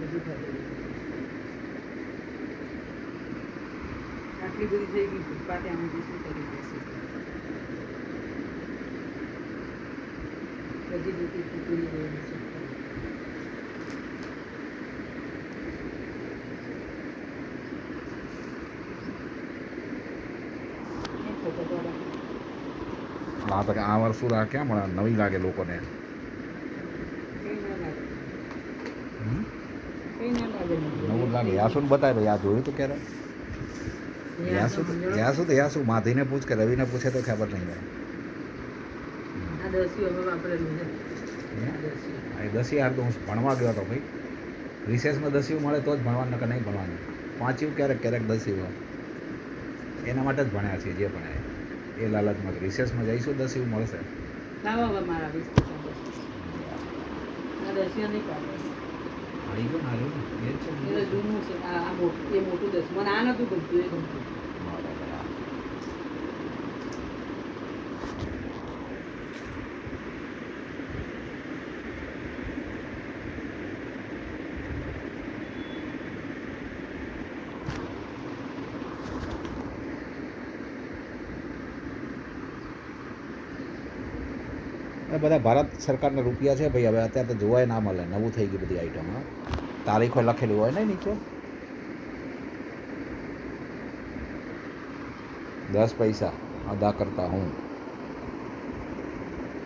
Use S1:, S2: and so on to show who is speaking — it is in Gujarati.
S1: બધું થતું આટલી બધી થઈ ગઈ ફૂટપાથે આમ શું કરી દેશે બધી રીતે તૂટી ગઈ છે
S2: આ તો આ વર્ષું ક્યાં મળે નવી લાગે લોકોને નવું લાગે યાસુ ને બતાવે ભાઈ આ જોયું તો ક્યારે યાસુ માધીને પૂછ કે રવિને પૂછે તો ખબર નહીં પડે એ દસી હાર તો હું ભણવા ગયો હતો ભાઈ રિસેસમાં દસ્યું મળે તો જ ભણવાનું નકર નહીં ભણવાનું પાંચ્યું ક્યારેક ક્યારેક દસ્યું એના માટે જ ભણ્યા છીએ જે ભણ્યા એ લાલચમાં રિસેસમાં જઈશું દસ્યું મળશે આવી ગયો ને એ જ છે
S1: જૂનું છે આ મોટું એ મોટું દસ મને આ નતું ગમતું એ ગમતું
S2: બધા ભારત સરકારના રૂપિયા છે ભાઈ હવે અત્યારે તો જોવાય ના મળે નવું થઈ ગયું બધી આઈટમ તારીખો લખેલી હોય ને નીચે 10 પૈસા અદા કરતા હું